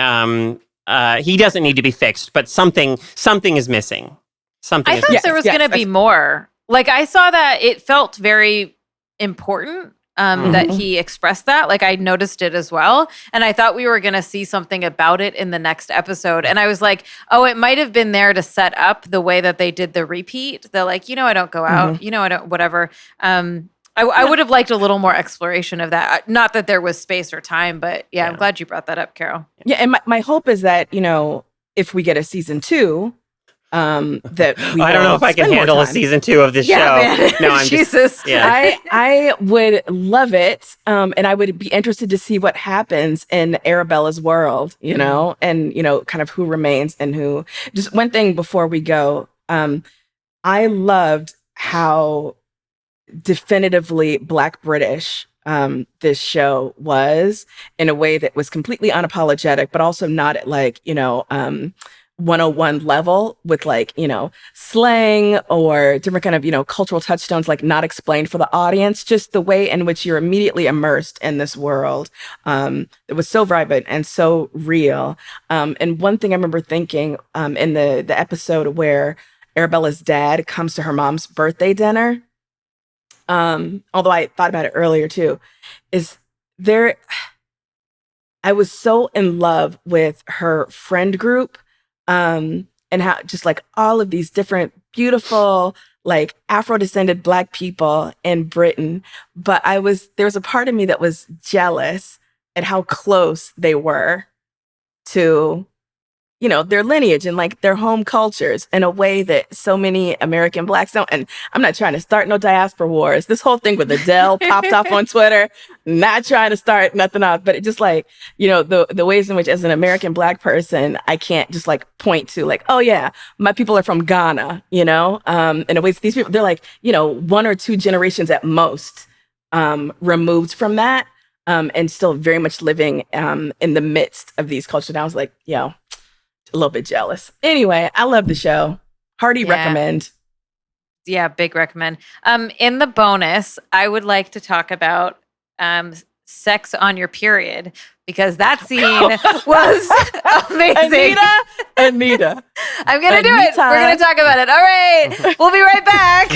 He doesn't need to be fixed, but something is missing. I thought there was going to be more. Like I saw that it felt very important that he expressed that. Like I noticed it as well. And I thought we were going to see something about it in the next episode. And I was like, oh, it might have been there to set up the way that they did the repeat. They're like, I don't go out, I don't, whatever. I would have liked a little more exploration of that. Not that there was space or time, but yeah. I'm glad you brought that up, Carol. Yeah. And my hope is that, if we get a season 2, that we I don't know if I can handle a season 2 of this show. Man. No, I'm Jesus. Just, yeah. I would love it. And I would be interested to see what happens in Arabella's world, and, kind of who remains and who. Just one thing before we go. I loved how definitively Black British this show was, in a way that was completely unapologetic, but also not like, 101 level with like, slang or different kind of, cultural touchstones, like not explained for the audience, just the way in which you're immediately immersed in this world. It was so vibrant and so real. And one thing I remember thinking in the episode where Arabella's dad comes to her mom's birthday dinner, although I thought about it earlier too, is there, I was so in love with her friend group. And how just like all of these different beautiful, like Afro-descended Black people in Britain. But there was a part of me that was jealous at how close they were to, their lineage and like their home cultures in a way that so many American Blacks don't. And I'm not trying to start no diaspora wars. This whole thing with Adele popped off on Twitter, not trying to start nothing off, but it just like, the ways in which as an American Black person, I can't just like point to like, oh yeah, my people are from Ghana, in a way these people, they're like, 1 or 2 generations at most removed from that and still very much living in the midst of these cultures. And I was like, a little bit jealous. Anyway, I love the show. Hearty recommend. Yeah, big recommend. In the bonus, I would like to talk about sex on your period because that scene was amazing. Anita. I'm going to do it. We're going to talk about it. All right. We'll be right back.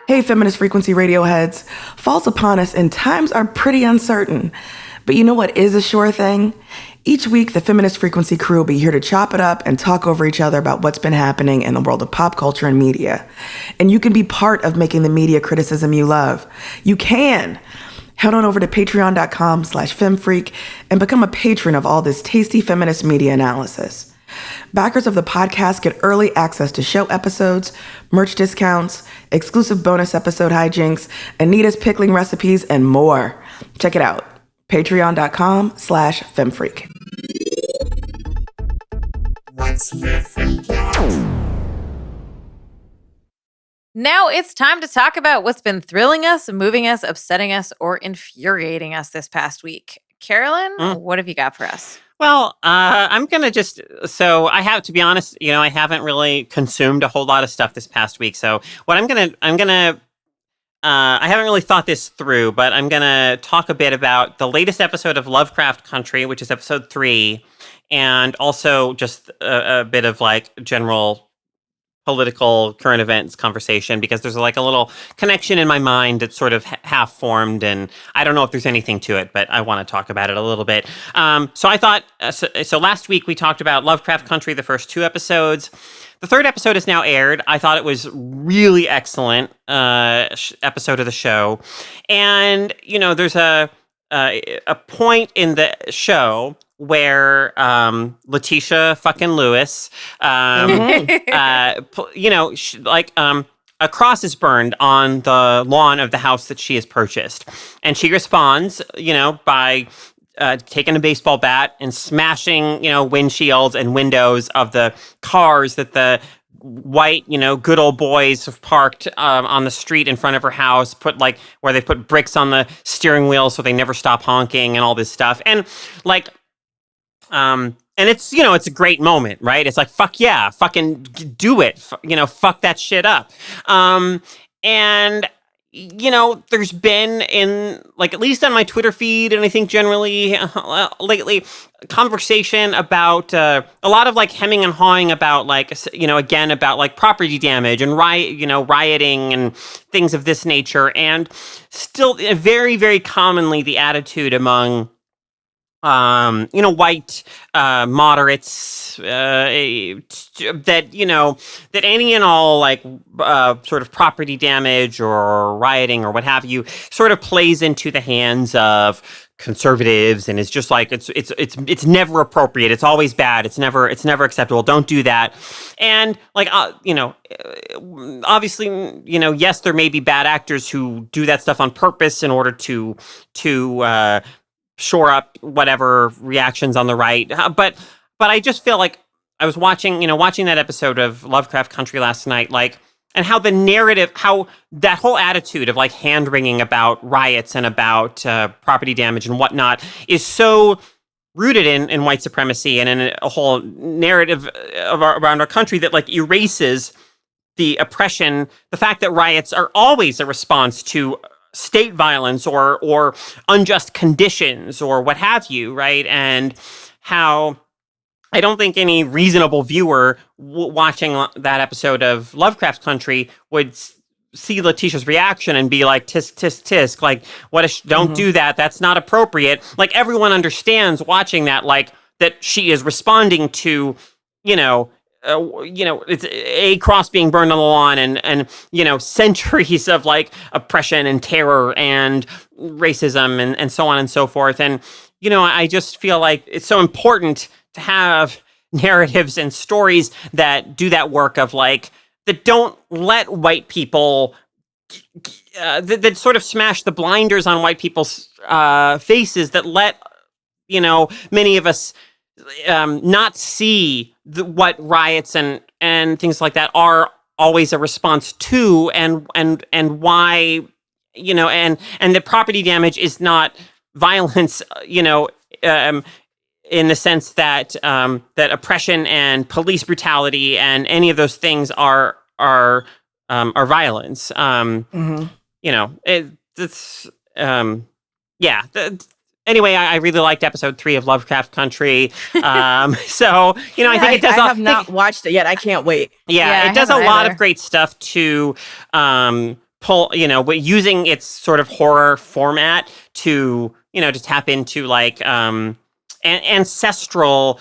Hey, Feminist Frequency Radio heads. Fall's upon us and times are pretty uncertain. But you know what is a sure thing? Each week, the Feminist Frequency crew will be here to chop it up and talk over each other about what's been happening in the world of pop culture and media. And you can be part of making the media criticism you love. You can! Head on over to patreon.com/femfreak and become a patron of all this tasty feminist media analysis. Backers of the podcast get early access to show episodes, merch discounts, exclusive bonus episode hijinks, Anita's pickling recipes, and more. Check it out. Patreon.com/femfreak. What's your freak out? Now it's time to talk about what's been thrilling us, moving us, upsetting us, or infuriating us this past week. Carolyn, what have you got for us? Well, I'm going to I have to be honest, I haven't really consumed a whole lot of stuff this past week. So what I haven't really thought this through, but I'm going to talk a bit about the latest episode of Lovecraft Country, which is episode 3, and also just a bit of like general political current events conversation, because there's like a little connection in my mind that's sort of half formed, and I don't know if there's anything to it, but I want to talk about it a little bit. So I thought, so last week we talked about Lovecraft Country, the first 2 episodes. The 3rd episode is now aired. I thought it was really excellent episode of the show. And, there's a point in the show where Letitia fucking Lewis, a cross is burned on the lawn of the house that she has purchased. And she responds, by taking a baseball bat and smashing, windshields and windows of the cars that the white, good old boys have parked on the street in front of her house, where they put bricks on the steering wheel so they never stop honking and all this stuff. And and it's, it's a great moment, right? It's like, fuck yeah, fucking do it. Fuck that shit up. And, there's been at least on my Twitter feed, and I think generally lately, conversation about a lot of hemming and hawing about again, about property damage and rioting and things of this nature. And still very, very commonly the attitude among white moderates that any and all sort of property damage or rioting or what have you sort of plays into the hands of conservatives, and it's just it's never appropriate. It's always bad. It's never acceptable. Don't do that. And obviously, yes, there may be bad actors who do that stuff on purpose in order to shore up whatever reactions on the right. But I just feel like I was watching that episode of Lovecraft Country last night, how the narrative, how that whole attitude of like hand-wringing about riots and about property damage and whatnot is so rooted in white supremacy and in a whole narrative around our country that like erases the oppression, the fact that riots are always a response to state violence or unjust conditions or what have you, right? And how I don't think any reasonable viewer watching that episode of Lovecraft Country would see Letitia's reaction and be like, tisk, tisk, tisk, like, don't do that. That's not appropriate. Like, everyone understands watching that, like, that she is responding to, it's a cross being burned on the lawn and centuries of like oppression and terror and racism and so on and so forth. And, I just feel like it's so important to have narratives and stories that do that work of like, that don't let white people, that sort of smash the blinders on white people's faces, that let, many of us not see what riots and things like that are always a response to, and why, and the property damage is not violence, in the sense that that oppression and police brutality and any of those things are violence. Anyway, I really liked episode 3 of Lovecraft Country. So I think it does. I have not watched it yet. I can't wait. Yeah, it does a lot of great stuff to pull. Using its sort of horror format to to tap into like ancestral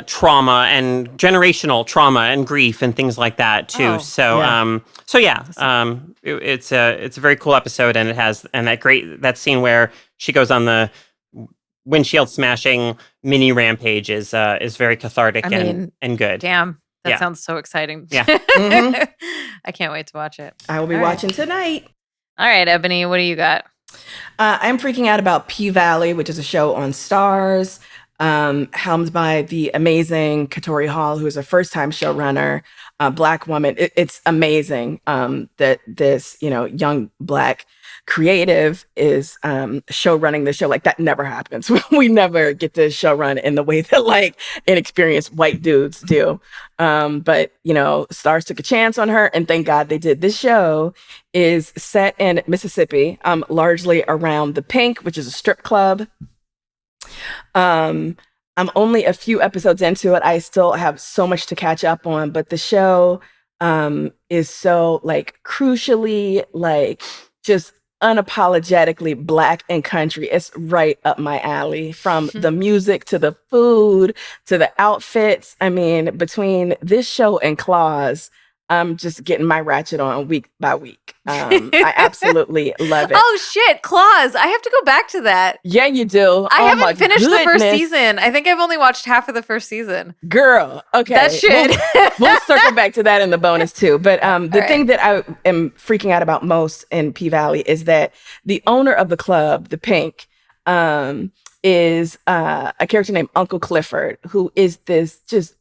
trauma and generational trauma and grief and things like that too. It's a very cool episode, and it has that scene where she goes on the windshield smashing mini rampage is very cathartic and good. Damn, that sounds so exciting. Yeah. I can't wait to watch it. I will be watching tonight. All right, Ebony, what do you got? I'm freaking out about P-Valley, which is a show on Starz, helmed by the amazing Katori Hall, who is a first-time showrunner, Black woman. It's amazing that this, young Black creative is show running the show. Like, that never happens. We never get to show run in the way that like inexperienced white dudes do. But Starz took a chance on her, and thank God they did. This show is set in Mississippi, largely around the Pink, which is a strip club. I'm only a few episodes into it. I still have so much to catch up on, but the show is so like crucially like just unapologetically Black and country. It's right up my alley, from the music to the food to the outfits. I mean, between this show and Claws, I'm just getting my ratchet on week by week. I absolutely love it. Oh shit, Claws. I have to go back to that. Yeah, you do. I haven't finished the first season. I think I've only watched half of the first season. Girl, okay. That shit. We'll circle back to that in the bonus too. But the thing that I am freaking out about most in P-Valley is that the owner of the club, the Pink, is a character named Uncle Clifford, who is this just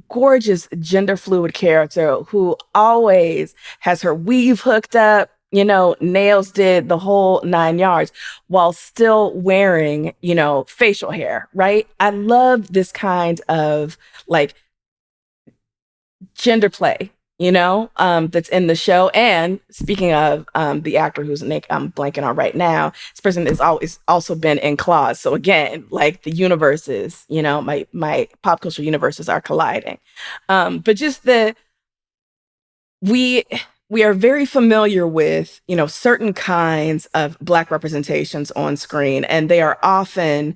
gorgeous gender fluid character who always has her weave hooked up, nails did, the whole 9 yards, while still wearing, facial hair, right? I love this kind of like gender play, that's in the show. And speaking of the actor whose name I'm blanking on right now, this person has always also been in Claws. So again, like the universes, my pop culture universes are colliding. But just we are very familiar with, certain kinds of Black representations on screen, and they are often,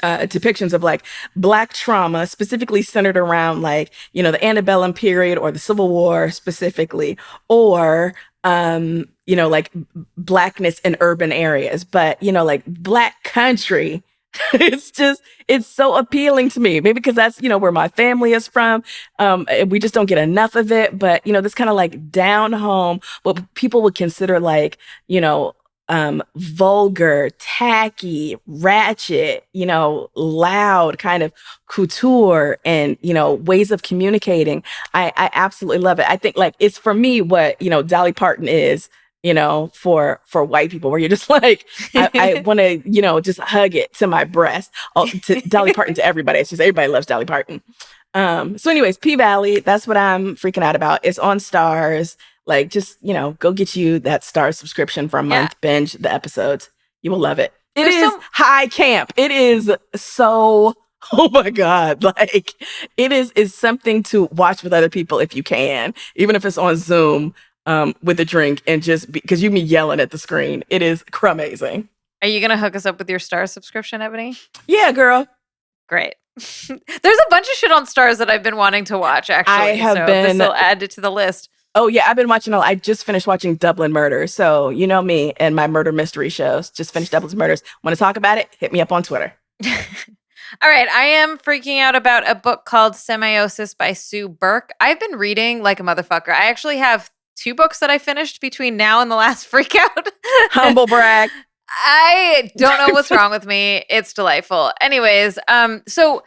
depictions of like Black trauma, specifically centered around like, the antebellum period or the Civil War specifically, or, like Blackness in urban areas. But, like Black country, it's so appealing to me. Maybe because that's, where my family is from. We just don't get enough of it. But, this kind of like down home, what people would consider like, vulgar, tacky, ratchet, loud kind of couture and, ways of communicating. I absolutely love it. I think like it's for me what, Dolly Parton is, for white people, where you're just like, I want to, just hug it to my breast. Oh, to Dolly Parton to everybody. It's just everybody loves Dolly Parton. So anyways, P-Valley, that's what I'm freaking out about. It's on Stars. Like, just, go get you that Stars subscription for a month, binge the episodes. You will love it. It is high camp. It is so, oh my God. Like, it is something to watch with other people if you can, even if it's on Zoom with a drink and just because you be yelling at the screen. It is amazing. Are you going to hook us up with your Stars subscription, Ebony? Yeah, girl. Great. There's a bunch of shit on Stars that I've been wanting to watch, actually. This will add it to the list. Oh, yeah. I've been watching I just finished watching Dublin Murders. So, you know me and my murder mystery shows. Just finished Dublin Murders. Want to talk about it? Hit me up on Twitter. All right. I am freaking out about a book called Semiosis by Sue Burke. I've been reading like a motherfucker. I actually have 2 books that I finished between now and the last freak out. Humble brag. I don't know what's wrong with me. It's delightful. Anyways, so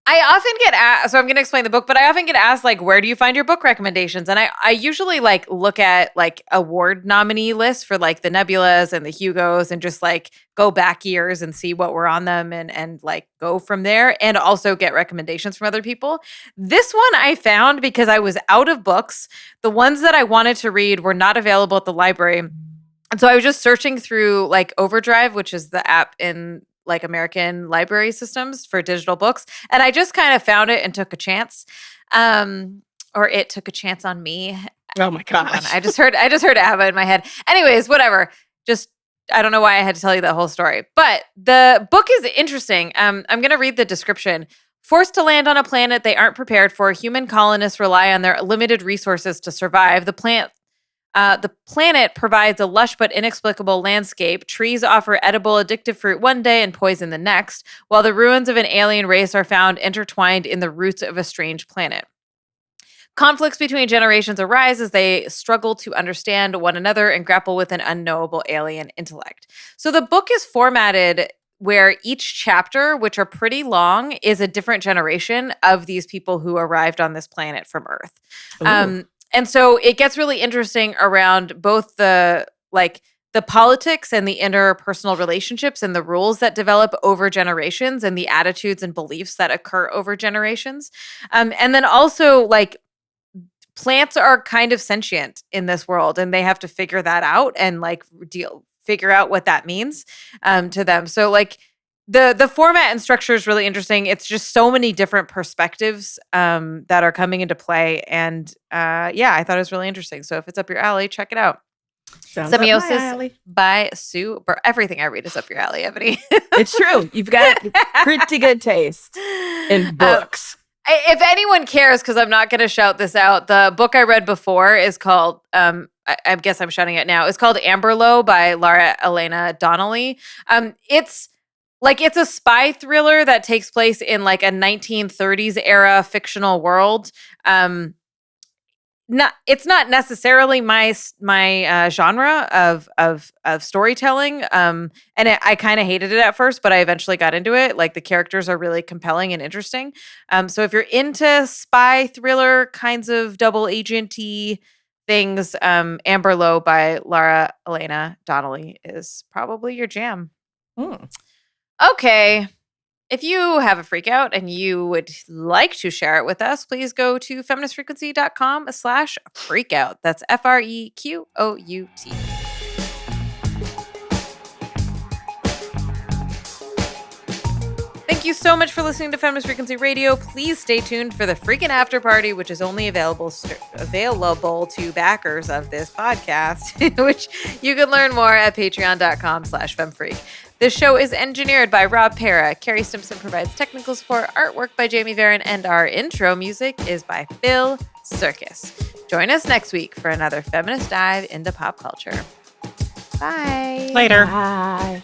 I often get asked, so I'm going to explain the book, but I often get asked, like, where do you find your book recommendations? And I usually, like, look at, like, award nominee lists for, like, the Nebulas and the Hugos and just, like, go back years and see what were on them and like, go from there and also get recommendations from other people. This one I found because I was out of books. The ones that I wanted to read were not available at the library. And so I was just searching through, like, Overdrive, which is the app in like American library systems for digital books. And I just kind of found it and took a chance. Or it took a chance on me. Oh my gosh. I just heard ABBA in my head. Anyways, whatever. Just, I don't know why I had to tell you that whole story. But the book is interesting. I'm going to read the description. Forced to land on a planet they aren't prepared for, human colonists rely on their limited resources to survive. The planet provides a lush but inexplicable landscape. Trees offer edible, addictive fruit one day and poison the next, while the ruins of an alien race are found intertwined in the roots of a strange planet. Conflicts between generations arise as they struggle to understand one another and grapple with an unknowable alien intellect. So the book is formatted where each chapter, which are pretty long, is a different generation of these people who arrived on this planet from Earth. And so it gets really interesting around both the politics and the interpersonal relationships and the rules that develop over generations and the attitudes and beliefs that occur over generations. And then also, like, plants are kind of sentient in this world and they have to figure that out and like figure out what that means to them. So like the format and structure is really interesting. It's just so many different perspectives that are coming into play. And I thought it was really interesting. So if it's up your alley, check it out. Sounds Semiosis by Sue Burke. Everything I read is up your alley, Ebony. It's true. You've got pretty good taste in books. If anyone cares, because I'm not going to shout this out, the book I read before is called, I guess I'm shouting it now, it's called Amberlow by Laura Elena Donnelly. It's a spy thriller that takes place in like a 1930s era fictional world. It's not necessarily my genre of storytelling. I kind of hated it at first, but I eventually got into it. Like the characters are really compelling and interesting. So if you're into spy thriller kinds of double agenty things, Amberlow by Laura Elena Donnelly is probably your jam. Okay. If you have a freak out and you would like to share it with us, please go to feministfrequency.com/freakout. That's FREQOUT. Thank you so much for listening to Feminist Frequency Radio. Please stay tuned for the freaking after party, which is only available to backers of this podcast, which you can learn more at patreon.com/femfreak. This show is engineered by Rob Pera. Carrie Simpson provides technical support, artwork by Jamie Varon, and our intro music is by Phil Circus. Join us next week for another feminist dive into pop culture. Bye. Later. Bye.